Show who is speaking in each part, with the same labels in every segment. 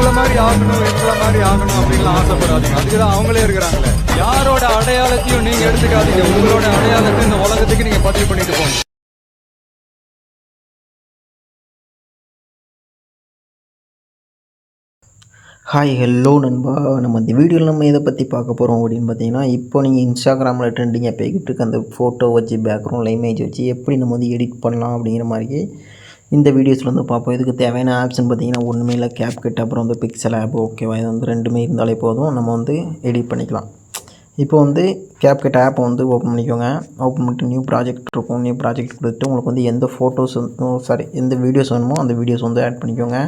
Speaker 1: உங்களை மாதிரி ஆகணும் எங்களை மாதிரி ஆகணும் அப்படின்லாம் ஆசைப்படாதீங்க. அதுக்கு தான் அவங்களே இருக்கிறாங்களே. யாரோட அடையாளத்தையும் நீங்க எடுத்துக்காதீங்க. உங்களோட அடையாளத்தை இந்த உலகத்துக்கு நீங்க பதிவு பண்ணிட்டு போங்க.
Speaker 2: ஹாய் ஹலோ நண்பா. நம்ம இந்த வீடியோவில் நம்ம எதை பற்றி பார்க்க போகிறோம் அப்படின்னு பார்த்தீங்கன்னா, இப்போ நீங்கள் இன்ஸ்டாகிராமில் ட்ரெண்டிங்காக போய்கிட்டு இருக்க அந்த ஃபோட்டோ வச்சு பேக்ரவுண்டில் இமேஜ் வச்சு எப்படி நம்ம வந்து எடிட் பண்ணலாம் அப்படிங்கிற மாதிரி இந்த வீடியோஸில் வந்து பார்ப்போம். இதுக்கு தேவையான ஆப்ஸ்ன்னு பார்த்தீங்கன்னா ஒன்றுமே இல்லை, CapCut அப்புறம் வந்து பிக்சல் ஆப். ஓகேவா, இது வந்து ரெண்டுமே இருந்தாலே போதும், நம்ம வந்து எடிட் பண்ணிக்கலாம். இப்போ வந்து CapCut ஆப்பை வந்து ஓப்பன் பண்ணிக்கோங்க. ஓப்பன் பண்ணிட்டு நியூ ப்ராஜெக்ட் இருக்கும். நியூ ப்ராஜெக்ட் கொடுத்துட்டு உங்களுக்கு வந்து எந்த ஃபோட்டோஸ் எந்த வீடியோஸ் வேணுமோ அந்த வீடியோஸ் வந்து ஆட் பண்ணிக்கோங்க.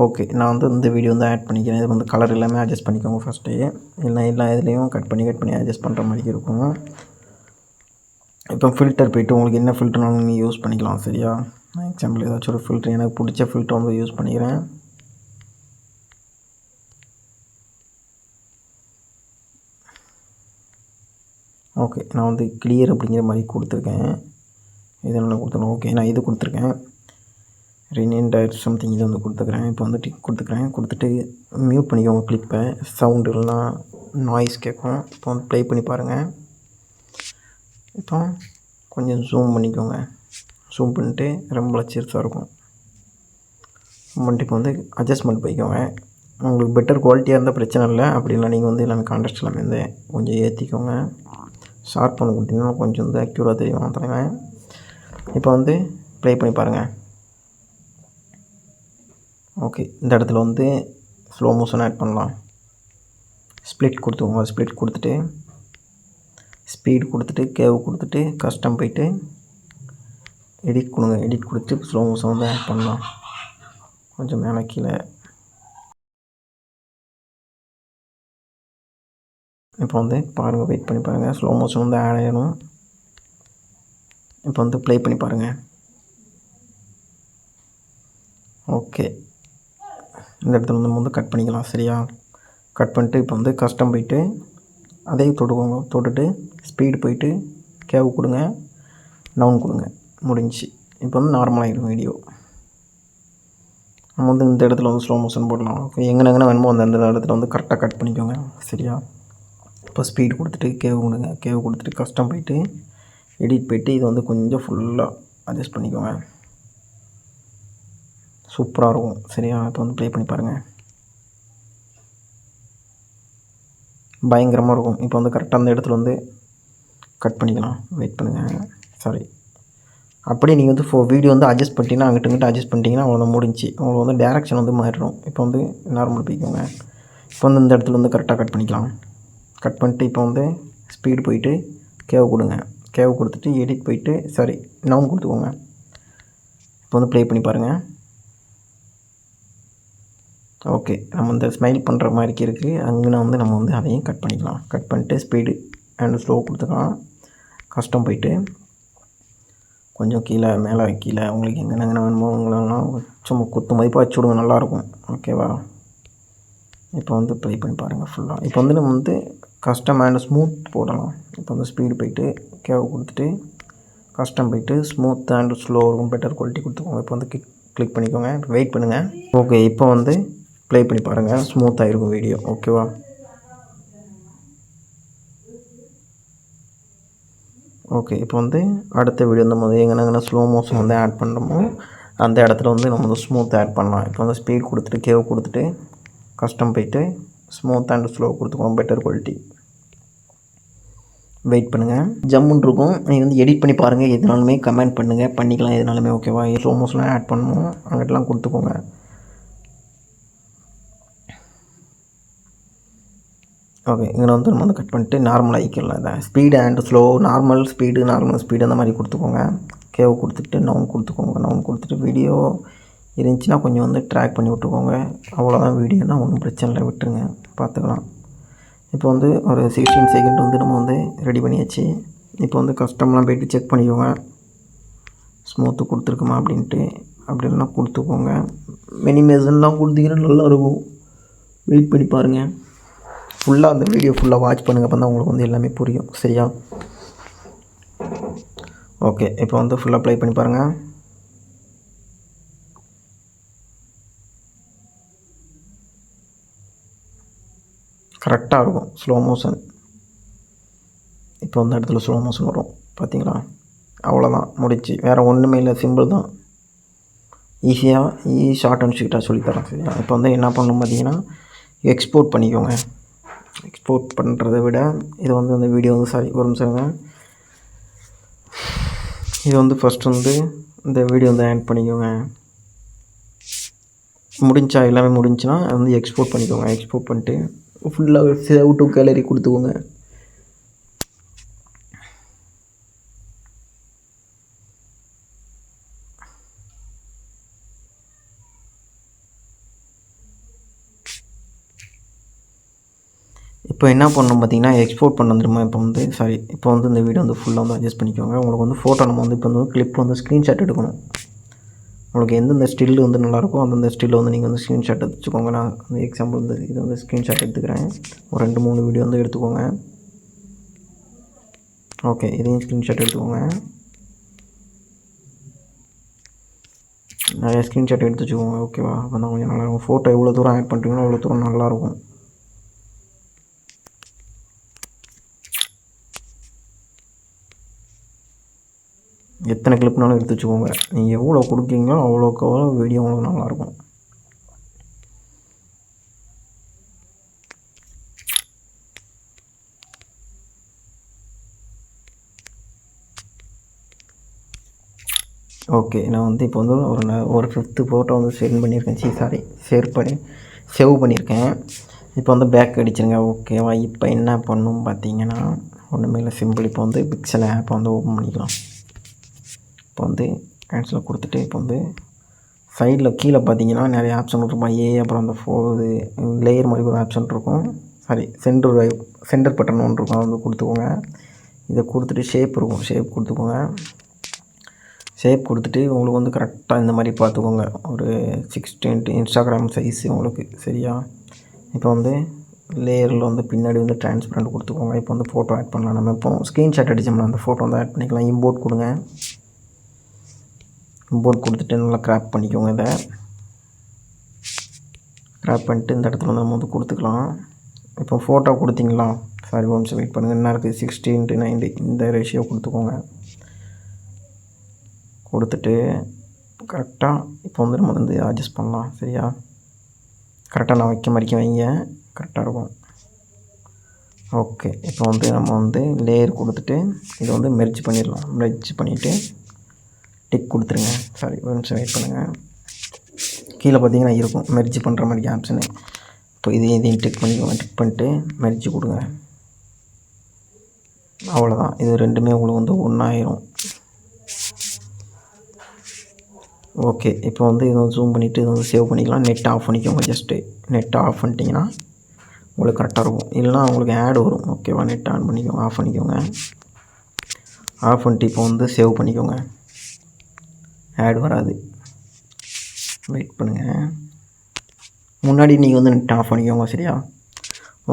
Speaker 2: ஓகே, நான் வந்து இந்த வீடியோ வந்து ஆட் பண்ணிக்கிறேன். இது வந்து கலர் எல்லாமே அட்ஜஸ்ட் பண்ணிக்கோங்க ஃபஸ்ட்டு. எல்லா இதுலேயும் கட் பண்ணி அட்ஜஸ்ட் பண்ணுற மாதிரி இருக்கும். இப்போ ஃபில்டர் போய்ட்டு உங்களுக்கு என்ன ஃபில்டர்னாலும் நீங்கள் யூஸ் பண்ணிக்கலாம். சரியா, எக்ஸாம்பிள் ஏதாச்சும் ஒரு ஃபில்டர் எனக்கு பிடிச்ச ஃபில்டர் வந்து யூஸ் பண்ணிக்கிறேன். ஓகே, நான் வந்து கிளியர் அப்படிங்கிற மாதிரி கொடுத்துருக்கேன். இதனால் கொடுத்துருக்கேன். ஓகே, நான் இது கொடுத்துருக்கேன். ரினைண்டர் சம்திங் இது வந்து கொடுத்துக்கிறேன். இப்போ வந்து டிக் கொடுத்துட்டு மியூட் பண்ணிக்கோங்க கிளிப்பை. சவுண்டு இல்லைனா நாய்ஸ் கேட்கும். இப்போ வந்து ப்ளே பண்ணி பாருங்கள். இப்போ கொஞ்சம் ஜூம் பண்ணிக்கோங்க. ஜூம் பண்ணிட்டு ரொம்ப சிறுசாக இருக்கும். ஜூம் பண்ணிட்டு இப்போ வந்து அட்ஜஸ்ட்மெண்ட் போய்க்கோங்க. உங்களுக்கு பெட்டர் குவாலிட்டியாக இருந்தால் பிரச்சனை இல்லை. அப்படி இல்லை நீங்கள் வந்து எல்லாமே கான்ட்ராஸ்ட் எல்லாமே வந்து கொஞ்சம் ஏற்றிக்கோங்க. ஷார்ப் பண்ண கொடுத்தீங்கன்னா கொஞ்சம் வந்து அக்யூராக தெரியும் தலைவன். இப்போ வந்து ப்ளே பண்ணி பாருங்கள். ஓகே, இந்த இடத்துல வந்து ஸ்லோ மோஷன் ஆட் பண்ணலாம். ஸ்ப்ளிட் கொடுத்துக்கோங்க. ஸ்ப்ளிட் கொடுத்துட்டு ஸ்பீட் கொடுத்துட்டு கேவ் கொடுத்துட்டு கஸ்டம் போய்ட்டு எடிட் கொடுங்க. எடிட் கொடுத்துட்டு ஸ்லோ மோஷன் வந்து ஆட் பண்ணலாம். கொஞ்சம் மேலே கீழே. இப்போ வந்து பாருங்கள், வெயிட் பண்ணி பாருங்கள். ஸ்லோ மோஷன் வந்து ஆட் ஆகிடும். இப்போ வந்து ப்ளே பண்ணி பாருங்கள். ஓகே, இந்த இடத்துல வந்து நம்ம வந்து கட் பண்ணிக்கலாம். சரியா, கட் பண்ணிட்டு இப்போ வந்து கஸ்டம் போய்ட்டு அதையும் தொட்டுட்டு ஸ்பீடு போய்ட்டு கேவ் கொடுங்க, டவுன் கொடுங்க. முடிஞ்சு. இப்போ வந்து நார்மலாகிடும் வீடியோ. நம்ம வந்து இந்த இடத்துல வந்து ஸ்லோ மோஷன் போடலாம். ஓகே, எங்கே வேணுமோ அந்த இடத்துல வந்து கரெக்டாக கட் பண்ணிக்கோங்க. சரியா, இப்போ ஸ்பீடு கொடுத்துட்டு கேவ் கொடுங்க. கேவ் கொடுத்துட்டு கஸ்டம் போய்ட்டு எடிட் போய்ட்டு இது வந்து கொஞ்சம் ஃபுல்லாக அட்ஜஸ்ட் பண்ணிக்கோங்க. சூப்பராக இருக்கும். சரியா, இப்போ வந்து ப்ளே பண்ணி பாருங்கள். பயங்கரமாக இருக்கும். இப்போ வந்து கரெக்டாக அந்த இடத்துல வந்து கட் பண்ணிக்கலாம். வெயிட் பண்ணுங்கள். சாரி, அப்படியே நீங்கள் வந்து வீடியோ வந்து அட்ஜஸ்ட் பண்ணிட்டீங்கன்னா அங்கிட்ட அட்ஜஸ்ட் பண்ணிட்டீங்கன்னா அவ்வளோ முடிஞ்சு. உங்களுக்கு வந்து டேரெக்ஷன் வந்து மாறிடும். இப்போ வந்து நார்மல் போய்க்கோங்க. இப்போ வந்து இந்த இடத்துல வந்து கரெக்டாக கட் பண்ணிக்கலாம். கட் பண்ணிட்டு இப்போ வந்து ஸ்பீடு போய்ட்டு கேவ் கொடுங்க. கேவ் கொடுத்துட்டு எடிட் போய்ட்டு நவுன் கொடுத்துக்கோங்க. இப்போ வந்து ப்ளே பண்ணி பாருங்கள். ஓகே, நம்ம இந்த ஸ்மைல் பண்ணுற மாதிரி இருக்குது. அங்கே வந்து நம்ம வந்து அதையும் கட் பண்ணிக்கலாம். கட் பண்ணிட்டு ஸ்பீடு அண்ட் ஸ்லோ கொடுத்துக்கலாம். கஸ்டம் போய்ட்டு கொஞ்சம் கீழே மேலே கீழே உங்களுக்கு எங்கே வேணுமோ உங்களெல்லாம் சும்மா குத்து மதிப்பாக வச்சு விடுங்க, நல்லாயிருக்கும். ஓகேவா, இப்போ வந்து ப்ளே பண்ணி பாருங்கள் ஃபுல்லாக. இப்போ வந்து நம்ம வந்து கஸ்டம் அண்ட் ஸ்மூத் போடலாம். இப்போ வந்து ஸ்பீடு போய்ட்டு கேவ் கொடுத்துட்டு கஸ்டம் போய்ட்டு ஸ்மூத் அண்ட் ஸ்லோ இருக்கும். பெட்டர் குவாலிட்டி கொடுத்துக்கோங்க. இப்போ வந்து கிளிக் பண்ணிக்கோங்க. வெயிட் பண்ணுங்கள். ஓகே, இப்போ வந்து ப்ளே பண்ணி பாருங்கள். ஸ்மூத்தாக இருக்கும் வீடியோ. ஓகேவா, ஓகே. இப்போ வந்து அடுத்த வீடியோ நம்ம வந்து எங்கே ஸ்லோ மோஷன் வந்து ஆட் பண்ணுறோமோ அந்த இடத்துல வந்து நம்ம வந்து ஸ்மூத் ஆட் பண்ணலாம். இப்போ வந்து ஸ்பீட் கொடுத்துட்டு கேவ் கொடுத்துட்டு கஸ்டம் போய்ட்டு ஸ்மூத் அண்ட் ஸ்லோ கொடுத்துக்கோங்க. Better quality. வெயிட் பண்ணுங்கள். ஜம்முன்னு இருக்கும். நீங்கள் வந்து எடிட் பண்ணி பாருங்கள். எதுனாலுமே கமெண்ட் பண்ணுங்கள், பண்ணிக்கலாம் எதுனாலுமே. ஓகேவா, ஸ்லோ மோஷன்லாம் ஆட் பண்ணணும் அங்கிட்டலாம் கொடுத்துக்கோங்க. ஓகே, இங்கே வந்து நம்ம வந்து கட் பண்ணிட்டு நார்மல் ஆகிக்கலாம். இதை speed and slow, normal speed அந்த மாதிரி கொடுத்துக்கோங்க. கேவ் கொடுத்துட்டு நவுன் கொடுத்துக்கோங்க. நவுன் கொடுத்துட்டு வீடியோ இருந்துச்சுன்னா கொஞ்சம் வந்து ட்ராக் பண்ணி விட்டுக்கோங்க. அவ்வளோதான். வீடியோனா ஒன்றும் பிரச்சனை இல்லை, விட்டுருங்க, பார்த்துக்கலாம். இப்போ வந்து ஒரு 16 செகண்ட் வந்து நம்ம வந்து ரெடி பண்ணியாச்சு. இப்போ வந்து கஸ்டம்லாம் போய்ட்டு செக் பண்ணிக்கோங்க. ஸ்மூத்து கொடுத்துருக்குமா அப்படின்ட்டு. அப்படி இல்லைனா கொடுத்துக்கோங்க. மினிமேஷன்லாம் கொடுத்தீங்கன்னா நல்லாயிருக்கும். வெயிட் பண்ணி பாருங்கள். ஃபுல்லாக அந்த வீடியோ ஃபுல்லாக வாட்ச் பண்ணுங்கள். அப்போ தான் உங்களுக்கு வந்து எல்லாமே புரியும். சரியா, ஓகே. இப்போ வந்து ஃபுல்லாக ப்ளே பண்ணி பாருங்கள். கரெக்டாக இருக்கும் ஸ்லோ மோஷன். இப்போ அந்த இடத்துல ஸ்லோ மோஷன் வரும் பார்த்தீங்களா? அவ்வளோதான், முடிச்சு. வேறு ஒன்றுமே இல்லை, சிம்பிள் தான். ஈஸியாக ஷார்ட் அண்ட் ஸ்வீட்டாக சொல்லித்தரேன் சரியா? இப்போ வந்து என்ன பண்ணணும் பார்த்தீங்கன்னா, எக்ஸ்போர்ட் பண்ணிக்கோங்க. எக்ஸ்போர்ட் பண்ணுறதை விட இது வந்து அந்த வீடியோ வந்து ஒரு நிமிஷம். இது வந்து ஃபஸ்ட் வந்து இந்த வீடியோ வந்து ஆட் பண்ணிக்கோங்க. முடிஞ்சா எல்லாமே முடிஞ்சுன்னா வந்து எக்ஸ்போர்ட் பண்ணிக்கோங்க. எக்ஸ்போர்ட் பண்ணிட்டு ஃபுல்லாக சேவ் டு கேலரி கொடுத்துக்கோங்க. இப்போ என்ன பண்ணணும் பார்த்தீங்கன்னா, எக்ஸ்போர்ட் பண்ண வந்துருமா இப்போ வந்து இந்த வீடியோ வந்து ஃபுல்லாக வந்து அட்ஜஸ்ட் பண்ணிக்கோங்க. உங்களுக்கு வந்து ஃபோட்டோ நம்ம வந்து இப்போ வந்து கிளிப் வந்து ஸ்க்ரீன்ஷாட் எடுக்கணும். உங்களுக்கு எந்தெந்த ஸ்டில் வந்து நல்லாயிருக்கோ அந்தந்த ஸ்டில்லை வந்து நீங்கள் வந்து ஸ்க்ரீன்ஷாட் எடுத்துக்கோங்க. நான் வந்து எக்ஸாம்பிள் வந்து இது வந்து ஸ்க்ரீன்ஷாட் எடுத்துக்கிறேன். ஒரு 2-3 வீடியோ வந்து எடுத்துக்கோங்க. ஓகே, இதையும் ஸ்க்ரீன்ஷாட் எடுத்துக்கோங்க. நிறைய ஸ்க்ரீன்ஷாட் எடுத்து வச்சுக்கோங்க. ஓகேவா? அப்போ தான் கொஞ்சம் நல்லாயிருக்கும். ஃபோட்டோ எவ்வளோ தூரம் ஆட் பண்ணுறீங்களோ அவ்வளோ தூரம் நல்லாயிருக்கும். எத்தனை கிளிப்னாலும் எடுத்து வச்சுக்கோங்க. நீங்கள் எவ்வளோ கொடுக்குறீங்களோ அவ்வளோக்கு அவ்வளோ வீடியோ உங்களுக்கு நல்லாயிருக்கும். ஓகே, நான் வந்து இப்போ வந்து ஒரு 5th ஃபோட்டோ வந்து சென்ட் பண்ணியிருக்கேன். சேவ் பண்ணியிருக்கேன். இப்போ வந்து பேக் அடிச்சிருங்க. ஓகேவா? இப்போ என்ன பண்ணணும் பார்த்தீங்கன்னா, ஒன்றுமே இல்லை, சிம்பிள். இப்போ வந்து பிக்சல் ஆப்பை வந்து ஓப்பன் பண்ணிக்கலாம். இப்போ வந்து கேன்சலில் கொடுத்துட்டு இப்போ வந்து சைடில் கீழே பார்த்தீங்கன்னா நிறைய ஆப்ஷன் இருக்கும். அப்புறம் அந்த லேயர் மாதிரி ஒரு ஆப்ஷன் இருக்கும். சென்டர் பட்டன் ஒன்று இருக்கும், அதை வந்து கொடுத்துக்கோங்க. இதை கொடுத்துட்டு ஷேப் இருக்கும், ஷேப் கொடுத்துக்கோங்க. ஷேப் கொடுத்துட்டு உங்களுக்கு வந்து கரெக்டாக இந்த மாதிரி பார்த்துக்கோங்க. ஒரு 16 இன்ஸ்டாகிராம் சைஸு உங்களுக்கு சரியா? இப்போ வந்து லேயரில் வந்து பின்னாடி வந்து டிரான்ஸ்பரண்ட் கொடுத்துக்கோங்க. இப்போ வந்து ஃபோட்டோ ஆட் பண்ணலாம். நம்ம இப்போ ஸ்க்ரீன்ஷாட் அடித்தோம்னா அந்த ஃபோட்டோ வந்து ஆட் பண்ணிக்கலாம். இம்போர்ட் கொடுங்க. இம்போர்ட் கொடுத்துட்டு நல்லா கிராப் பண்ணிக்கோங்க. இதை கிராப் பண்ணிட்டு இந்த இடத்துல வந்து நம்ம வந்து கொடுத்துக்கலாம். இப்போ ஃபோட்டோ கொடுத்தீங்களா? ஒன்ஸ் வெயிட் பண்ணுங்கள். என்ன இருக்குது? 16:9 இந்த ரேஷியோ கொடுத்துக்கோங்க. கொடுத்துட்டு கரெக்டாக இப்போ வந்து நம்ம வந்து அட்ஜஸ்ட் பண்ணலாம் சரியா? கரெக்டாக நான் வைங்க, கரெக்டாக இருக்கும். ஓகே, இப்போ வந்து நம்ம வந்து லேயர் கொடுத்துட்டு இதை வந்து மெர்ஜ் பண்ணிடலாம். மெர்ஜ் பண்ணிவிட்டு டிக் கொடுத்துருங்க. ஒரு நிமிஷம் வெயிட் பண்ணுங்கள். கீழே பார்த்தீங்கன்னா இருக்கும் மெர்ஜ் பண்ணுற மாதிரி ஆப்ஷனு. இப்போ இதையும் டிக் பண்ணிக்கோங்க. டிக் பண்ணிட்டு மெர்ஜ் கொடுங்க. அவ்வளோதான். இது ரெண்டுமே உங்களுக்கு வந்து ஒன்றாயிரும். ஓகே, இப்போ வந்து இதை ஜூம் பண்ணிவிட்டு இதை வந்து சேவ் பண்ணிக்கலாம். நெட் ஆஃப் பண்ணிக்கோங்க. ஜஸ்ட்டு நெட் ஆஃப் பண்ணிட்டீங்கன்னா உங்களுக்கு கரெக்டாக இருக்கும். இல்லைனா உங்களுக்கு ஆட் வரும். ஓகேவா? நெட் ஆன் பண்ணிக்கோங்க, ஆஃப் பண்ணிக்கோங்க. ஆஃப் பண்ணிட்டு இப்போ வந்து சேவ் பண்ணிக்கோங்க. ஆட் வராது, வெயிட் பண்ணுங்கள். முன்னாடி நீங்கள் வந்து நெட் ஆஃப் பண்ணிக்கோங்க சரியா?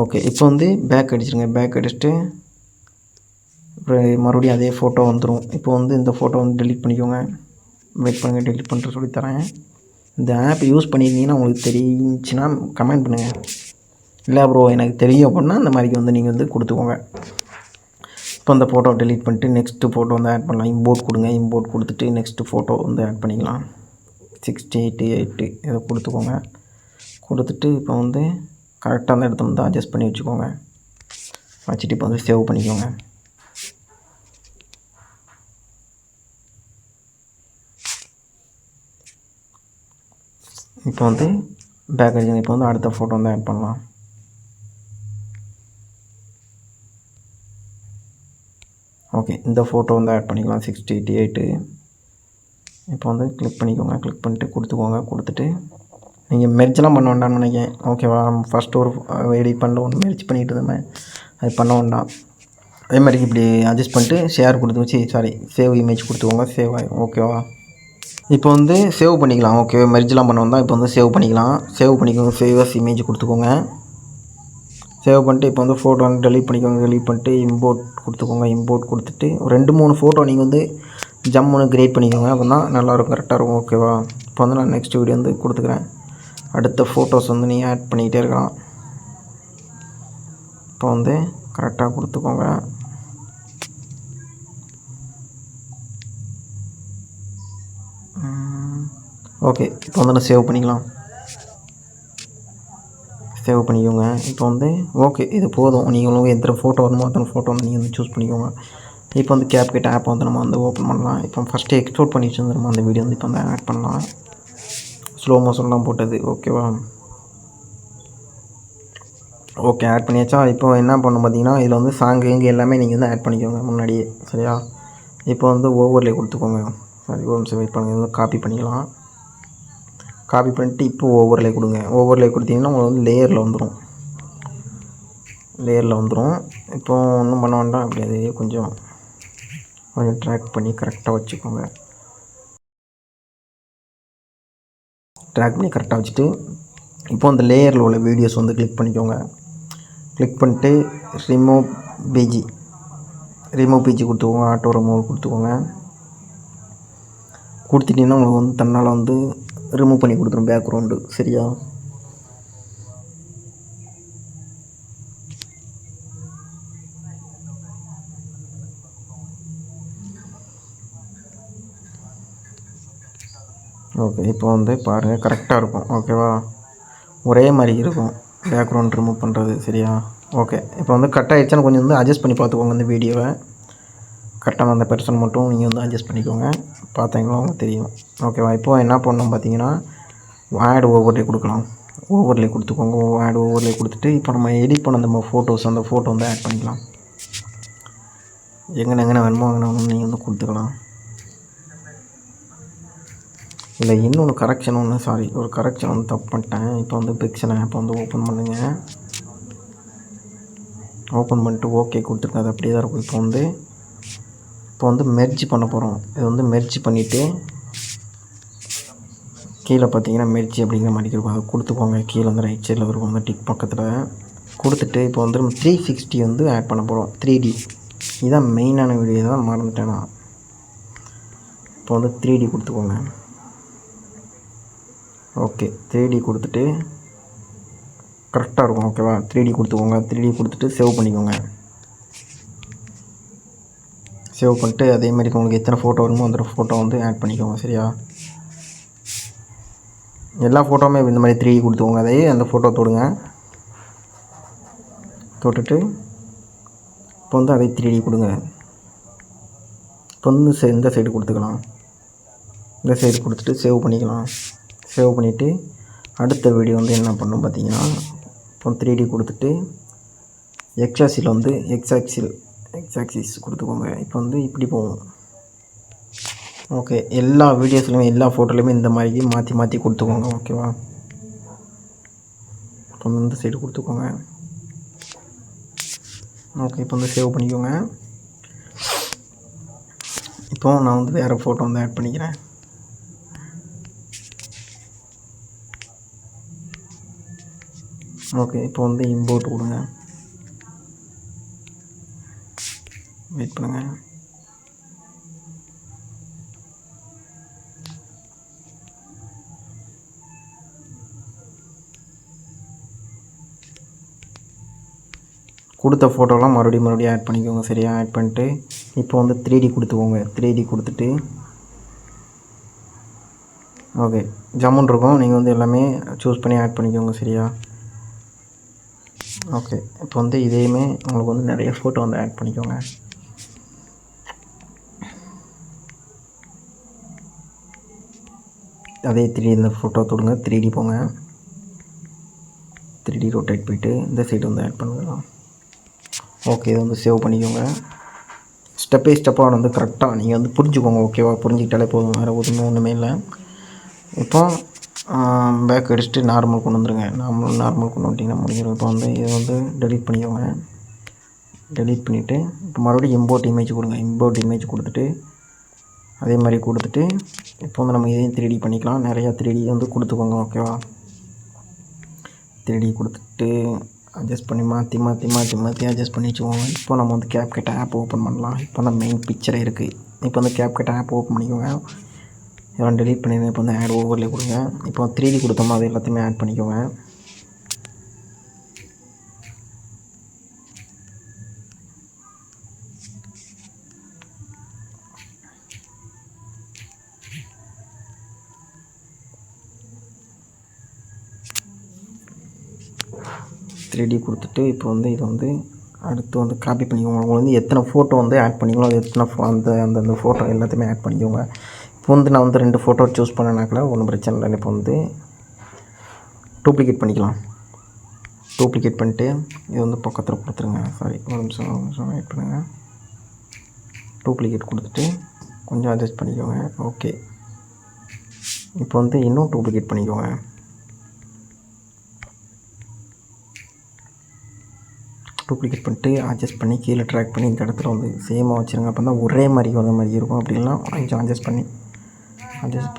Speaker 2: ஓகே, இப்போ வந்து பேக் அடிச்சிருங்க. பேக் அடிச்சுட்டு மறுபடியும் அதே ஃபோட்டோ வந்துடும். இப்போ வந்து இந்த ஃபோட்டோ வந்து டெலிட் பண்ணிக்கோங்க. வெயிட் பண்ணுங்கள், டெலிட் பண்ணுற சொல்லித்தரேன். இந்த ஆப் யூஸ் பண்ணியிருந்தீங்கன்னா உங்களுக்கு தெரிஞ்சுன்னா கமெண்ட் பண்ணுங்கள். இல்லை ப்ரோ எனக்கு தெரியும் அப்படின்னா அந்த மாதிரி வந்து நீங்கள் வந்து கொடுத்துக்கோங்க. இப்போ அந்த ஃபோட்டோ டெலிட் பண்ணிட்டு நெக்ஸ்ட்டு ஃபோட்டோ வந்து ஆட் பண்ணலாம். இம்போர்ட் கொடுங்க. இம்போர்ட் கொடுத்துட்டு நெக்ஸ்ட்டு ஃபோட்டோ வந்து ஆட் பண்ணிக்கலாம். 68 இதை கொடுத்துக்கோங்க. கொடுத்துட்டு இப்போ வந்து கரெக்டாக அந்த இடத்த வந்து அட்ஜஸ்ட் பண்ணி வச்சுக்கோங்க. வச்சுட்டு இப்போ வந்து சேவ் பண்ணிக்கோங்க. இப்போ வந்து பேக் அடிச்சுங்க. இப்போ வந்து அடுத்த ஃபோட்டோ வந்து ஆட் பண்ணலாம். ஓகே, இந்த ஃபோட்டோ வந்து ஆட் பண்ணிக்கலாம். 68. இப்போ வந்து கிளிக் பண்ணிக்கோங்க. கிளிக் பண்ணிட்டு கொடுத்துக்கோங்க. கொடுத்துட்டு நீங்கள் மெர்ஜெலாம் பண்ண வேண்டாம்னு நினைக்கிறேன். ஓகேவா? ஃபஸ்ட்டு ஒரு எடிட் பண்ண ஒன்று மெர்ஜ் பண்ணிட்டு இருந்தேன், அது பண்ண வேண்டாம். அதே மாதிரி இப்படி அட்ஜஸ்ட் பண்ணிட்டு ஷேர் கொடுத்து வச்சு சேவ் இமேஜ் கொடுத்துக்கோங்க. சேவ் ஆகிடும். ஓகேவா? இப்போ வந்து சேவ் பண்ணிக்கலாம். ஓகே, மெர்ஜெலாம் பண்ண வந்தால் இப்போ வந்து சேவ் பண்ணிக்கலாம். சேவ் பண்ணிக்கோங்க. சேவ் இமேஜ் கொடுத்துக்கோங்க. சேவ் பண்ணிட்டு இப்போ வந்து ஃபோட்டோ வந்து டெலிட் பண்ணிக்கோங்க. டெலிட் பண்ணிட்டு இம்போர்ட் கொடுத்துக்கோங்க. இம்போர்ட் கொடுத்துட்டு 2-3 ஃபோட்டோ நீங்கள் வந்து ஜம்முன்னு கிரியேட் பண்ணிக்கோங்க. அப்படின்னா நல்லாயிருக்கும், கரெக்டாக இருக்கும். ஓகேவா? இப்போ வந்து நான் நெக்ஸ்ட் வீடியோ வந்து கொடுத்துக்கிறேன். அடுத்த ஃபோட்டோஸ் வந்து நீங்கள் ஆட் பண்ணிக்கிட்டே இருக்கலாம். இப்போ வந்து கரெக்டாக கொடுத்துக்கோங்க. ஓகே, இப்போ வந்து நான் சேவ் பண்ணிக்கலாம். சேவ் பண்ணிக்கோங்க. இப்போ வந்து ஓகே, இது போதும். நீங்கள் உங்களுக்கு எத்தனை ஃபோட்டோ வரணுமோ அத்தனை ஃபோட்டோ வந்து நீங்கள் வந்து சூஸ் பண்ணிக்கோங்க. இப்போ வந்து CapCut ஆப் வந்து நம்ம வந்து ஓப்பன் பண்ணலாம். இப்போ ஃபஸ்ட்டு எக்ஸ்போர்ட் பண்ணி வச்சுருந்துருமா அந்த வீடியோ வந்து இப்போ வந்து ஆட் பண்ணலாம். ஸ்லோ மோஷன்லாம் போட்டது ஓகேவா? ஓகே, ஆட் பண்ணியாச்சா? இப்போ என்ன பண்ணணும் பார்த்தீங்கன்னா, இதில் வந்து சாங்கு இங்கே எல்லாமே நீங்கள் வந்து ஆட் பண்ணிக்கோங்க முன்னாடியே, சரியா? இப்போ வந்து ஓவர்லே கொடுத்துக்கோங்க. சாரி, ஒரு நிமிஷம் வெயிட் பண்ணுங்கள். வந்து காப்பி பண்ணிக்கலாம். காப்பி பண்ணிவிட்டு இப்போ ஓவர்லே கொடுங்க. ஓவர்லே கொடுத்தீங்கன்னா உங்களுக்கு வந்து லேயரில் வந்துடும். இப்போ ஒன்றும் பண்ண வேண்டாம். அப்படி அதையே கொஞ்சம் ட்ராக் பண்ணி கரெக்டாக வச்சுக்கோங்க. ட்ராக் பண்ணி கரெக்டாக வச்சுட்டு இப்போ அந்த லேயரில் உள்ள வீடியோஸ் வந்து கிளிக் பண்ணிக்கோங்க. கிளிக் பண்ணிட்டு ரிமூவ் பிஜி கொடுத்துக்கோங்க. ஆட்டோ ரிமூவ் கொடுத்துக்கோங்க. கொடுத்துட்டிங்கன்னா உங்களுக்கு வந்து தன்னால் வந்து ரிமூவ் பண்ணி கொடுத்துரும் பேக்ரவுண்டு, சரியா? ஓகே, இப்போ வந்து பாருங்கள் கரெக்டாக இருக்கும். ஓகேவா? ஒரே மாதிரி இருக்கும் பேக்ரவுண்ட் ரிமூவ் பண்ணுறது, சரியா? ஓகே, இப்போ வந்து கட் ஆகிடுச்சான்னு கொஞ்சம் வந்து அட்ஜஸ்ட் பண்ணி பார்த்துக்கோங்க. இந்த வீடியோவை கரெக்டான அந்த பெர்சன் மட்டும் நீங்கள் வந்து அட்ஜஸ்ட் பண்ணிக்கோங்க. பார்த்தீங்களா உங்களுக்கு தெரியும். ஓகேவா? இப்போது என்ன பண்ணணும் பார்த்தீங்கன்னா, ஆட் ஓவர்லே கொடுக்கலாம். ஓவர்லே கொடுத்துக்கோங்க. ஆட் ஓவர்லே கொடுத்துட்டு இப்போ நம்ம எடிட் பண்ண அந்த ஃபோட்டோஸ், அந்த ஃபோட்டோ வந்து ஆட் பண்ணிக்கலாம். எங்கே வேணுமோ அங்கே நீங்கள் வந்து கொடுத்துக்கலாம். இல்லை, இன்னொன்று கரெக்ஷன் ஒன்று, சாரி, ஒரு கரெக்ஷன் வந்து தப்பு பண்ணிட்டேன். இப்போ வந்து பிக்சல் ஆப் வந்து ஓப்பன் பண்ணுங்கள். ஓப்பன் பண்ணிட்டு ஓகே கொடுத்துருக்கேன். அது அப்படியே தான் இருக்கும். இப்போ வந்து மெர்ஜ் பண்ண போகிறோம். இது வந்து மெர்ஜ் பண்ணிவிட்டு கீழே பார்த்தீங்கன்னா மெர்ஜ் அப்படிங்கிற மாதிரி இருக்கும். அதை கொடுத்துக்கோங்க. கீழே வந்து ரைட் சைடில் இருக்கும் அந்த டிக் பக்கத்தில் கொடுத்துட்டு இப்போ வந்து நம்ம 360 வந்து ஆட் பண்ண போகிறோம். 3D இதுதான் மெயினான வீடியோ தான், மறந்துட்டேன் நான். இப்போ வந்து 3D கொடுத்துக்கோங்க. ஓகே, 3D கொடுத்துட்டு கரெக்டாக இருக்கும். ஓகேவா? 3D கொடுத்துக்கோங்க. 3D கொடுத்துட்டு சேவ் பண்ணிக்கோங்க. சேவ் பண்ணிட்டு அதேமாதிரி உங்களுக்கு எத்தனை ஃபோட்டோ வருமோ அந்த ஃபோட்டோ வந்து ஆட் பண்ணிக்கோங்க, சரியா? எல்லா ஃபோட்டோவுமே இந்த மாதிரி 3D கொடுத்துக்கோங்க. அதே அந்த ஃபோட்டோ தொட்டுட்டு இப்போ வந்து அதே 3D கொடுங்க. இப்போ வந்து இந்த சைடு கொடுத்துக்கலாம். இந்த சைடு கொடுத்துட்டு சேவ் பண்ணிக்கலாம். சேவ் பண்ணிவிட்டு அடுத்த வீடியோ வந்து என்ன பண்ணணும் பார்த்தீங்கன்னா, இப்போ 3D கொடுத்துட்டு எக்ஸாக்சில் வந்து எக்ஸாக்சிஸ் கொடுத்துக்கோங்க. இப்போ வந்து இப்படி போகும். ஓகே, எல்லா வீடியோஸ்லையுமே எல்லா ஃபோட்டோலையுமே இந்த மாதிரி மாற்றி கொடுத்துக்கோங்க. ஓகேவா? இப்போ வந்து இந்த சைடு கொடுத்துக்கோங்க. ஓகே, இப்போ வந்து சேவ் பண்ணிக்கோங்க. இப்போ நான் வந்து வேறு ஃபோட்டோ வந்து ஆட் பண்ணிக்கிறேன். ஓகே, இப்போ வந்து இம்போர்ட் கொடுங்க. வெயிட் பண்ணுங்கள். கொடுத்த ஃபோட்டோலாம் மறுபடியும் ஆட் பண்ணிக்கோங்க, சரியா? ஆட் பண்ணிட்டு இப்போ வந்து 3D கொடுத்துக்கோங்க. 3D கொடுத்துட்டு ஓகே, ஜம்முன் இருக்கும். நீங்கள் வந்து எல்லாமே சூஸ் பண்ணி ஆட் பண்ணிக்கோங்க, சரியா? ஓகே, இப்போ வந்து இதையுமே உங்களுக்கு வந்து நிறைய ஃபோட்டோ வந்து ஆட் பண்ணிக்கோங்க. அதே 3D இந்த ஃபோட்டோ தொடுங்க. 3D போங்க. 3D ரொட்டேட் போயிட்டு இந்த சைடு வந்து ஆட் பண்ணிக்கலாம். ஓகே, இதை வந்து சேவ் பண்ணிக்கோங்க. ஸ்டெப் பை ஸ்டெப்பாக வந்து கரெக்டாக நீங்கள் வந்து புரிஞ்சுக்கோங்க. ஓகேவா? புரிஞ்சுக்கிட்டாலே போதும், வேறு ஒன்றுமே இல்லை. இப்போ பேக் அடிச்சுட்டு நார்மல் கொண்டு வந்துடுங்க. நார்மல் கொண்டு வந்துட்டிங்கன்னா முடிஞ்சிடும். இப்போ வந்து இதை வந்து டெலீட் பண்ணிக்கோங்க. டெலீட் பண்ணிவிட்டு இப்போ மறுபடியும் இம்போர்ட் இமேஜ் கொடுங்க. இம்போர்ட் இமேஜ் கொடுத்துட்டு அதே மாதிரி கொடுத்துட்டு இப்போ வந்து நம்ம இதையும் 3D பண்ணிக்கலாம். நிறையா 3D வந்து கொடுத்துக்கோங்க. ஓகேவா? 3D கொடுத்துட்டு அட்ஜஸ்ட் பண்ணி மாற்றி அட்ஜஸ்ட் பண்ணி வச்சுக்கோங்க. இப்போ நம்ம வந்து CapCut ஆப் ஓப்பன் பண்ணலாம். இப்போ தான் மெயின் பிக்சரே இருக்குது. இப்போ வந்து CapCut ஆப் ஓப்பன் பண்ணிக்கோங்க. இதெல்லாம் டெலீட் பண்ணிடுங்க. இப்போ வந்து ஆட் ஓவர்லே கொடுங்க. இப்போ 3D கொடுத்தோமா அது எல்லாத்தையுமே ஆட் பண்ணிக்கோங்க. 3D கொடுத்துட்டு இப்போ வந்து இதை வந்து அடுத்து வந்து காப்பி பண்ணிக்கோங்க. உங்களுக்கு வந்து எத்தனை ஃபோட்டோ வந்து ஆட் பண்ணிக்கணும், அது எத்தனை அந்த ஃபோட்டோ எல்லாத்தையுமே ஆட் பண்ணிக்கோங்க. இப்போ வந்து நான் வந்து 2 ஃபோட்டோ சூஸ் பண்ணேனாக்கா ஒன்றும் பிரச்சனை இல்லை. இப்போ வந்து டூப்ளிகேட் பண்ணிக்கலாம். டூப்ளிகேட் பண்ணிட்டு இது வந்து பக்கத்தில் கொடுத்துருங்க. சாரி, ஒரு நிமிஷம் வெயிட் பண்ணுங்கள். டூப்ளிகேட் கொடுத்துட்டு கொஞ்சம் அட்ஜஸ்ட் பண்ணிக்கோங்க. ஓகே, இப்போ வந்து இன்னும் டூப்ளிகேட் பண்ணிக்கோங்க. டூப்ளிகேட் பண்ணிட்டு அட்ஜஸ்ட் பண்ணி கீழே ட்ராக் பண்ணி இந்த இடத்துல வந்து சேமாக வச்சுருங்க. அப்போ தான் ஒரே மாதிரி வந்த மாதிரி இருக்கும். அப்படின்னா கொஞ்சம் அட்ஜஸ்ட்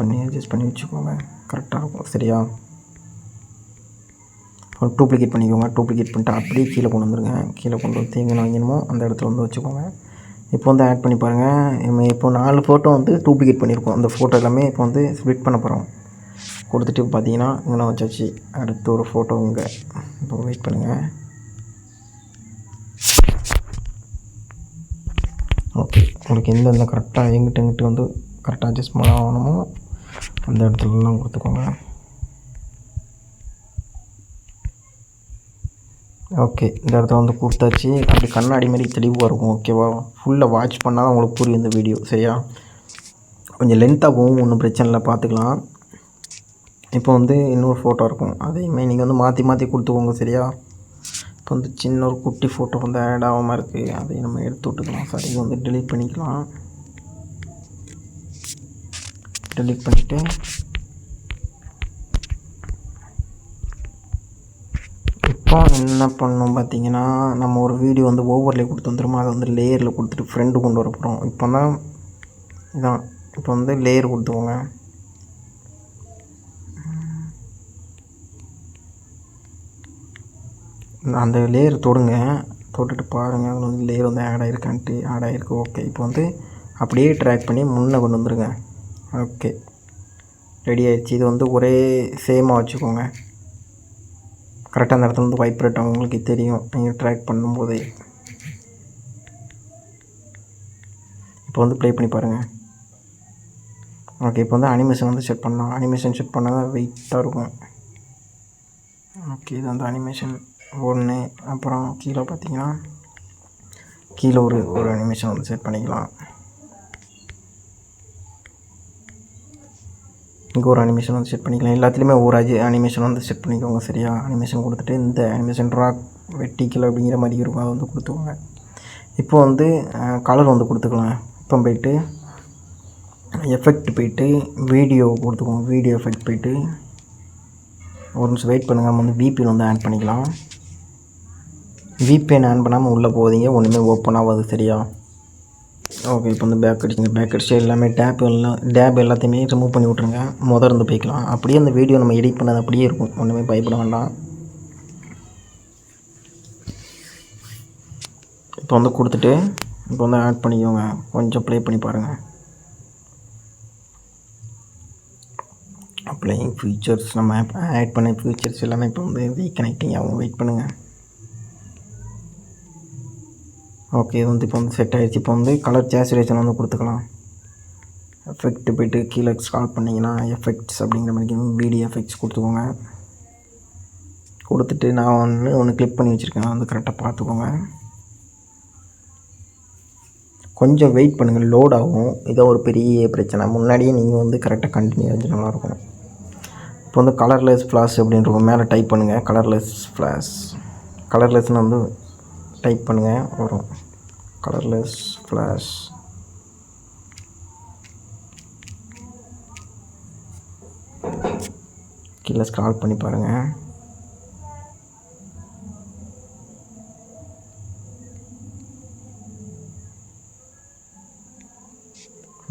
Speaker 2: பண்ணி வச்சுக்கோங்க, கரெக்டாக இருக்கும். சரியா? டூப்ளிகேட் பண்ணிக்கோங்க. டூப்ளிகேட் பண்ணிட்டு அப்படியே கீழே கொண்டு வந்துடுங்க. கீழே கொண்டு வந்து எங்கே வாங்கணுமோ அந்த இடத்துல வந்து வச்சுக்கோங்க. இப்போ வந்து ஆட் பண்ணி பாருங்கள். இப்போ 4 ஃபோட்டோ வந்து டூப்ளிகேட் பண்ணியிருக்கோம். அந்த ஃபோட்டோ எல்லாமே இப்போ வந்து ஸ்ப்ளிட் பண்ண போகிறோம். கொடுத்துட்டு பார்த்தீங்கன்னா இங்கே வச்சாச்சு. அடுத்து ஒரு ஃபோட்டோ இங்கே. இப்போ வெயிட் பண்ணுங்கள். ஓகே, உங்களுக்கு எந்தெந்த கரெக்டாக எங்கிட்ட வந்து கரெக்டாக அட்ஜஸ்ட் பண்ண ஆகணுமோ அந்த இடத்துலலாம் கொடுத்துக்கோங்க. ஓகே, இந்த இடத்துல வந்து கொடுத்தாச்சு. அப்படி கண்ணாடி மாதிரி தெளிவாக இருக்கும். ஓகேவா? ஃபுல்லாக வாட்ச் பண்ணால் தான் உங்களுக்கு புரியும் இந்த வீடியோ. சரியா? கொஞ்சம் லென்த்தாக போகும், ஒன்றும் பிரச்சனை இல்லை, பார்த்துக்கலாம். இப்போ வந்து இன்னொரு ஃபோட்டோ இருக்கும், அதையுமே நீங்கள் வந்து மாற்றி கொடுத்துக்கோங்க. சரியா? இப்போ வந்து சின்ன ஒரு குட்டி ஃபோட்டோ வந்து ஆட் ஆகாமல் இருக்குது, அதையும் நம்ம எடுத்து விட்டுக்கலாம். சாரி, இது வந்து டெலீட் பண்ணிக்கலாம். டெலீட் பண்ணிவிட்டு இப்போ என்ன பண்ணணும் பார்த்தீங்கன்னா, நம்ம ஒரு வீடியோ வந்து ஓவர்லே கொடுத்து வந்துடுமா, அதை வந்து லேயரில் கொடுத்துட்டு ஃப்ரெண்டு கொண்டு வர போகிறோம். இப்போ தான் இதான் இப்போ வந்து லேயர் கொடுத்துக்கோங்க. அந்த லேயர் தொடுங்க. தொட்டுட்டு பாருங்கள், அதில் வந்து லேயர் வந்து ஆட் ஆகிருக்கு. ஓகே, இப்போ வந்து அப்படியே ட்ராக் பண்ணி முன்னே கொண்டு வந்துடுங்க. ஓகே, ரெடி ஆகிடுச்சு. இது வந்து ஒரே சேமாக வச்சுக்கோங்க. கரெக்டாக அந்த இடத்துல வந்து வைப்ரேட் ஆகும், உங்களுக்கு தெரியும் நீங்கள் ட்ராக் பண்ணும்போதே. இப்போ வந்து ப்ளே பண்ணி பாருங்கள். ஓகே, இப்போ வந்து அனிமேஷன் வந்து செட் பண்ணலாம். அனிமேஷன் செட் பண்ணால் தான் வெயிட்டாக இருக்கும். ஓகே, இது வந்து அனிமேஷன் 1. அப்புறம் கீழே பார்த்தீங்கன்னா கீழே ஒரு அனிமேஷன் வந்து செட் பண்ணிக்கலாம். இங்கே ஒரு அனிமேஷன் வந்து செட் பண்ணிக்கலாம். எல்லாத்துலேயுமே ஒரு அனிமேஷன் வந்து செட் பண்ணிக்கோங்க. சரியா? அனிமேஷன் கொடுத்துட்டு இந்த அனிமேஷன் ராக் வெர்டிக்கல் அப்படிங்கிற மாதிரி இருக்கும், அதை வந்து கொடுத்துக்கோங்க. இப்போ வந்து கலர் வந்து கொடுத்துக்கலாம். இப்போ போய்ட்டு எஃபெக்ட் போய்ட்டு வீடியோ கொடுத்துக்கோங்க. வீடியோ எஃபெக்ட் போய்ட்டு ஒரு நிமிஷம் வெயிட் பண்ணுங்கள். நம்ம வந்து VPN வந்து ஆட் பண்ணிக்கலாம். VPN ஆன் பண்ணாமல் உள்ளே போவீங்க, ஒன்றுமே ஓப்பன் ஆகாது. சரியா? ஓகே, இப்போ வந்து பேக் அடிச்சு எல்லாமே டேப் எல்லாத்தையுமே ரிமூவ் பண்ணி விட்ருங்க. இருந்து போய்க்கலாம். அப்படியே அந்த வீடியோ நம்ம எடிட் பண்ணது அப்படியே இருக்கும், ஒன்றுமே பயப்பட வேண்டாம். இப்போ வந்து கொடுத்துட்டு இப்போ வந்து ஆட் பண்ணிக்கோங்க. கொஞ்சம் ப்ளே பண்ணி பாருங்கள். அப்ளையிங் ஃபீச்சர்ஸ் நம்ம ஆட் பண்ண ஃபீச்சர்ஸ் எல்லாமே இப்போ வந்து ரீகனெக்டிங் ஆகும். வெயிட் பண்ணுங்கள். ஓகே, இது வந்து இப்போ வந்து செட் ஆகிடுச்சு. இப்போ வந்து கலர் சேச்சுரேஷன் வந்து கொடுத்துக்கலாம். எஃபெக்ட் போய்ட்டு கீழே ஸ்க்ரால் பண்ணிங்கன்னா எஃபெக்ட்ஸ் அப்படிங்கிற மாதிரி வீடியோ எஃபெக்ட்ஸ் கொடுத்துக்கோங்க. கொடுத்துட்டு நான் ஒன்று கிளிக் பண்ணி வச்சுருக்கேன், வந்து கரெக்டாக பார்த்துக்கோங்க. கொஞ்சம் வெயிட் பண்ணுங்கள், லோட் ஆகும். இதான் ஒரு பெரிய பிரச்சனை. முன்னாடியே நீங்கள் வந்து கரெக்டாக கண்டினியூ ஆச்சு நல்லாயிருக்கும். இப்போ வந்து கலர்லெஸ் ஃப்ளாஷ் அப்படின்ற மேலே டைப் பண்ணுங்கள். கலர்லெஸ்ன்னு வந்து டைப் பண்ணுங்கள், வரும். Colourless flash. கீழே ஸ்க்ரால் பண்ணி பாருங்கள்.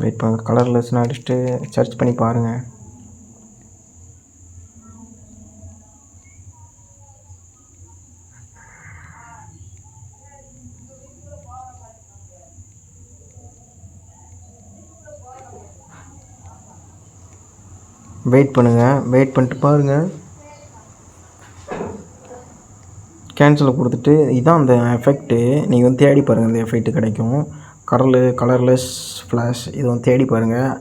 Speaker 2: வெயிட் பண்ணுங்கள். கலர்லெஸ்ன்னு அடிச்சுட்டு சர்ச் பண்ணி பாருங்கள். வெயிட் பண்ணுங்கள். வெயிட் பண்ணிட்டு பாருங்கள். கேன்சலை கொடுத்துட்டு இதான் அந்த எஃபெக்ட்டு. நீங்கள் வந்து தேடி பாருங்கள், இந்த எஃபெக்ட்டு கிடைக்கும். கலர்லெஸ் ஃப்ளாஷ் இது வந்து தேடி பாருங்கள்,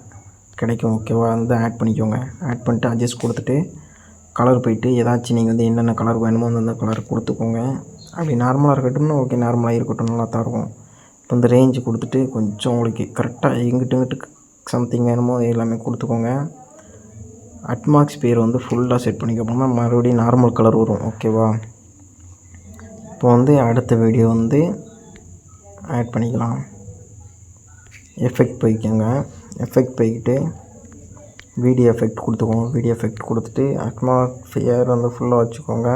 Speaker 2: கிடைக்கும். ஓகேவா? வந்து ஆட் பண்ணிக்கோங்க. ஆட் பண்ணிட்டு அட்ஜஸ்ட் கொடுத்துட்டு கலர் போயிட்டு ஏதாச்சும் நீங்கள் வந்து என்னென்ன கலர் வேணுமோ அந்த கலர் கொடுத்துக்கோங்க. அப்படி நார்மலாக இருக்கட்டும்னா ஓகே, நார்மலாக இருக்கட்டும், நல்லா தான் இருக்கும். இப்போ இந்த ரேஞ்சு கொடுத்துட்டு கொஞ்சம் உங்களுக்கு கரெக்டாக இங்கிட்டு சம்திங் வேணுமோ எல்லாமே கொடுத்துக்கோங்க. அட்மாஸ்பியர் வந்து ஃபுல்லாக செட் பண்ணிக்கோங்க. மறுபடியும் நார்மல் கலர் வரும். ஓகேவா? இப்போ வந்து அடுத்த வீடியோ வந்து ஆட் பண்ணிக்கலாம். எஃபெக்ட் போய்க்கோங்க. எஃபெக்ட் போய்கிட்டு வீடியோ எஃபெக்ட் கொடுத்துக்கோங்க. வீடியோ எஃபெக்ட் கொடுத்துட்டு அட்மாஸ்பியர் வந்து ஃபுல்லாக வச்சுக்கோங்க.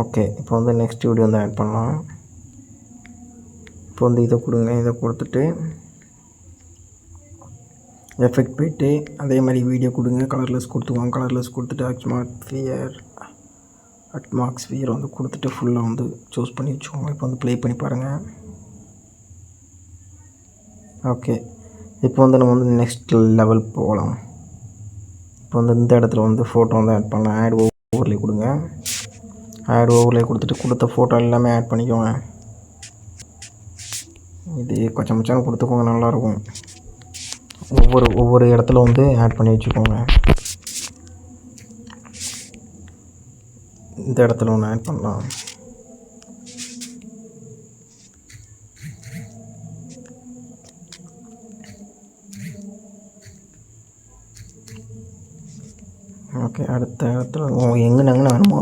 Speaker 2: ஓகே, இப்போ வந்து நெக்ஸ்ட் வீடியோ வந்து ஆட் பண்ணலாம். இப்போ வந்து இதை கொடுங்க. இதை கொடுத்துட்டு எஃபெக்ட் போய்ட்டு அதே மாதிரி வீடியோ கொடுங்க. கலர்லெஸ் கொடுத்துக்கோங்க. கலர்லெஸ் கொடுத்துட்டு அட்மாஸ்பியர் வந்து கொடுத்துட்டு ஃபுல்லாக வந்து சூஸ் பண்ணி வச்சுக்கோங்க. இப்போ வந்து ப்ளே பண்ணி பாருங்கள். ஓகே, இப்போ வந்து நம்ம வந்து நெக்ஸ்ட் லெவல் போகலாம். இப்போ வந்து இந்த இடத்துல வந்து ஃபோட்டோ வந்து ஆட் பண்ணலாம். ஆட் ஓவர்லே கொடுங்க. ஆட் ஓவர்லே கொடுத்த ஃபோட்டோ எல்லாமே ஆட் பண்ணிக்கோங்க. இது கொஞ்சம் மச்சான் கொடுத்துக்கோங்க, நல்லாயிருக்கும். ஒவ்வொரு இடத்துல வந்து ஆட் பண்ணி வச்சுக்கோங்க. இந்த இடத்துல ஒன்று ஆட் பண்ணலாம். ஓகே, அடுத்த இடத்துல உங்களுக்கு எங்கே வேணுமோ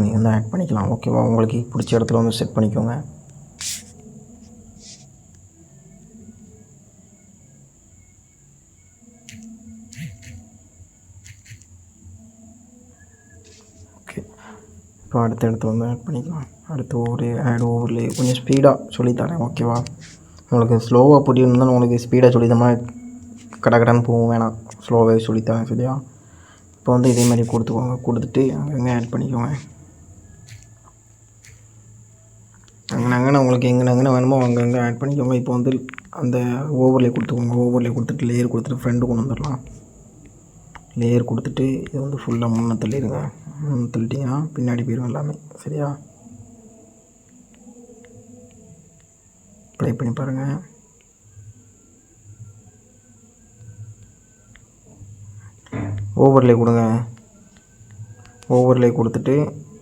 Speaker 2: நீங்கள் வந்து ஆட் பண்ணிக்கலாம். ஓகேவா? உங்களுக்கு பிடிச்ச இடத்துல வந்து செட் பண்ணிக்கோங்க. ஓகே, இப்போ அடுத்த இடத்துல வந்து ஆட் பண்ணிக்கலாம். அடுத்து ஆட் ஓவர்லே கொஞ்சம் ஸ்பீடாக சொல்லித்தரேன். ஓகேவா? உங்களுக்கு ஸ்லோவாக புரியணும் தான் உங்களுக்கு ஸ்பீடாக சொல்லித்தரமா கடன்னு போகும், வேணாம், ஸ்லோவாகவே சொல்லித்தரேன். சரியா? இப்போ வந்து இதே மாதிரி கொடுத்துக்கோங்க. கொடுத்துட்டு அங்கங்கே ஆட் பண்ணிக்கோங்க. அங்கங்கே உங்களுக்கு எங்கே வேணுமோ அங்கங்கே ஆட் பண்ணிக்கோங்க. இப்போ வந்து அந்த ஓவர்லே கொடுத்துக்கோங்க. ஓவர்லே கொடுத்துட்டு லேயர் கொடுத்துட்டு ஃப்ரெண்டு கொண்டு வந்துடலாம். லேயர் கொடுத்துட்டு இது வந்து ஃபுல்லாக முன்னே தள்ளிடுங்க. முன்னே தள்ளிட்டிங்கன்னா பின்னாடி போயிடும் எல்லாமே. சரியா? ப்ளே பண்ணி பாருங்கள். ஓவர்லே கொடுங்க. ஓவர்லே கொடுத்துட்டு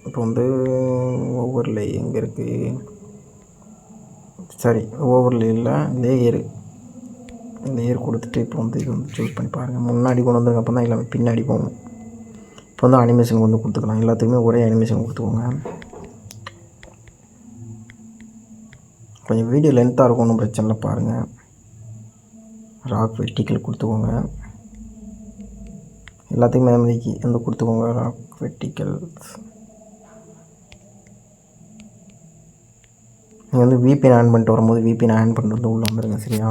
Speaker 2: இப்போ வந்து ஓவர்லே எங்கே இருக்குது? சரி, ஓவர்லே இல்லை, லேயர் கொடுத்துட்டு இப்போ வந்து இது வந்து சூஸ் பண்ணி பாருங்கள். முன்னாடி கொண்டு வந்ததுக்கு அப்புறம் தான் எல்லாமே பின்னாடி போகும். இப்போ வந்து அனிமேஷன் வந்து கொடுத்துக்கலாம். எல்லாத்துக்குமே ஒரே அனிமேஷன் கொடுத்துக்கோங்க. கொஞ்சம் வீடியோ லென்த்தாக இருக்கும், ஒன்றும் பிரச்சனை இல்லை, பாருங்கள். ராக் வெர்டிக்கல் கொடுத்துக்கோங்க. எல்லாத்துக்குமே மெமரிக்கு வந்து கொடுத்துக்கோங்க. ராக் வெர்டிக்கல்ஸ். நீங்கள் வந்து VPN ஆன் பண்ணிட்டு வரும்போது VPN ஆன் பண்ணிட்டு வந்து உள்ளே வந்துடுங்க. சரியா?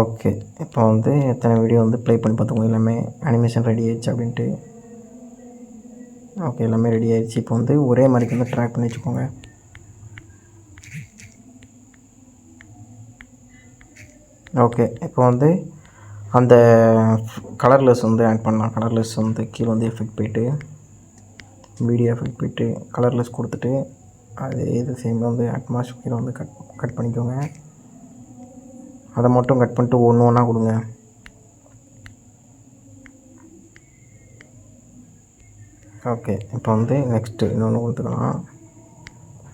Speaker 2: ஓகே, இப்போ வந்து எத்தனை வீடியோ வந்து ப்ளே பண்ணி பார்த்துக்கோங்க. எல்லாமே அனிமேஷன் ரெடி ஆயிடுச்சு அப்படின்ட்டு. ஓகே, எல்லாமே ரெடி ஆயிடுச்சு. இப்போ வந்து ஒரே மாதிரிக்கு வந்து ட்ராக் பண்ணி வச்சுக்கோங்க. ஓகே, இப்போ வந்து அந்த கலர்லெஸ் வந்து ஆட் பண்ணலாம். கலர்லெஸ் வந்து கீழே வந்து எஃபெக்ட் போய்ட்டு வீடியோ எஃபெக்ட் போய்ட்டு கலர்லெஸ் கொடுத்துட்டு அதே இது சேம் வந்து அட்மாஸ்பியர் வந்து கட் பண்ணிக்கோங்க. அதை மட்டும் கட் பண்ணிட்டு ஒன்று ஒன்றா கொடுங்க. ஓகே, இப்போ வந்து நெக்ஸ்ட்டு இன்னொன்று கொடுத்துக்கலாம்.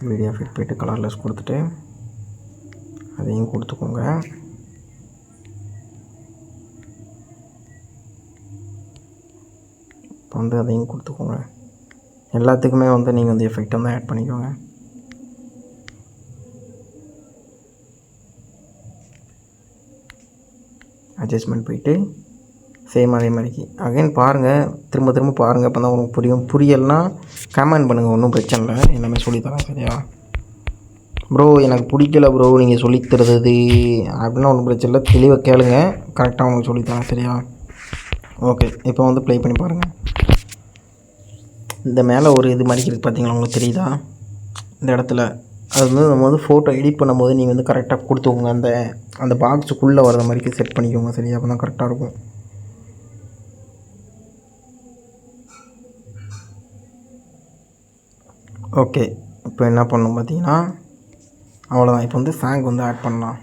Speaker 2: வீடியோ எஃபெக்ட் போய்ட்டு கலர்லெஸ் கொடுத்துட்டு அதையும் கொடுத்துக்கோங்க. இப்போ வந்து அதையும் கொடுத்துக்கோங்க. எல்லாத்துக்குமே வந்து நீங்கள் வந்து எஃபெக்ட் வந்து ஆட் பண்ணிக்கோங்க. அட்ஜஸ்ட்மெண்ட் போயிட்டு சேம் அதே மாதிரிக்கு அகைன் பாருங்கள். திரும்ப பாருங்கள். அப்போ தான் உங்களுக்கு புரியும். புரியலைன்னா கமெண்ட் பண்ணுங்கள், ஒன்றும் பிரச்சனை இல்லை, எல்லாமே சொல்லித்தரேன். சரியா? ப்ரோ எனக்கு பிடிக்கல ப்ரோ நீங்கள் சொல்லித்தரது அப்படின்னா ஒன்றும் பிரச்சனை இல்லை, தெளிவாக கேளுங்க, கரெக்டாக உங்களுக்கு சொல்லித்தரேன். சரியா? ஓகே, இப்போ வந்து ப்ளே பண்ணி பாருங்கள். இந்த மேலே ஒரு இது மாதிரி இருக்குது பார்த்தீங்களா, உங்களுக்கு தெரியுதா? இந்த இடத்துல அது வந்து நம்ம வந்து ஃபோட்டோ எடிட் பண்ணும்போது நீங்கள் வந்து கரெக்டாக கொடுத்துக்கோங்க. அந்த பாக்ஸுக்குள்ளே வர்ற மாதிரி செட் பண்ணிக்கோங்க. சரியா? அப்போ தான் கரெக்டாக இருக்கும். ஓகே, இப்போ என்ன பண்ணணும் பார்த்தீங்கன்னா, அவ்வளோதான். இப்போ வந்து சாங் வந்து ஆட் பண்ணலாம்.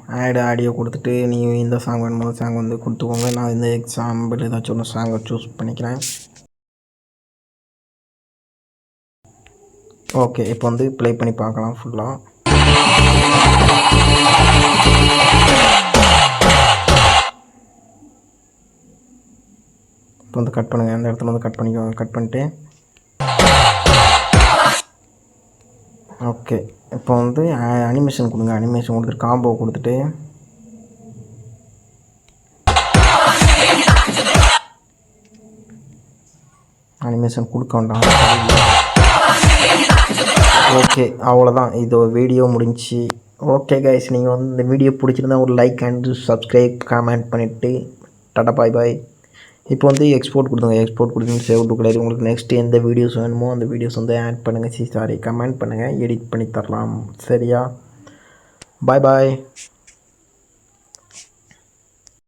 Speaker 2: ஆடியோ கொடுத்துட்டு நீங்கள் இந்த சாங் வேணுமோ சாங் வந்து கொடுத்துக்கோங்க. நான் இந்த எக்ஸாம்பிள் ஏதாச்சும் ஒன்று சாங்கை சூஸ் பண்ணிக்கிறேன். ஓகே, இப்போ வந்து ப்ளே பண்ணி பார்க்கலாம் ஃபுல்லாக. இப்போ வந்து கட் பண்ணுங்கள். அந்த இடத்துல வந்து கட் பண்ணிக்கோங்க. கட் பண்ணிட்டு ஓகே, இப்போ வந்து அனிமேஷன் கொடுங்க. அனிமேஷன் கொடுத்துட்டு காம்போ கொடுத்துட்டு அனிமேஷன் கொடுக்க வேண்டாம். ஓகே, அவ்வளோதான். இது வீடியோ முடிஞ்சு. ஓகே கைஸ், நீங்கள் வந்து இந்த வீடியோ பிடிச்சிருந்தா ஒரு லைக் அண்ட் சப்ஸ்கிரைப் கமெண்ட் பண்ணிவிட்டு டாடா பாய் பாய். இப்போ வந்து எக்ஸ்போர்ட் கொடுத்துங்க. எக்ஸ்போர்ட் கொடுத்து சேவ் டு கிடையாது. உங்களுக்கு நெக்ஸ்ட்டு எந்த வீடியோஸ் வேணுமோ அந்த வீடியோஸ் வந்து ஆட் பண்ணுங்கள். கமெண்ட் பண்ணுங்கள், எடிட் பண்ணி தரலாம். சரியா? பாய் பாய்.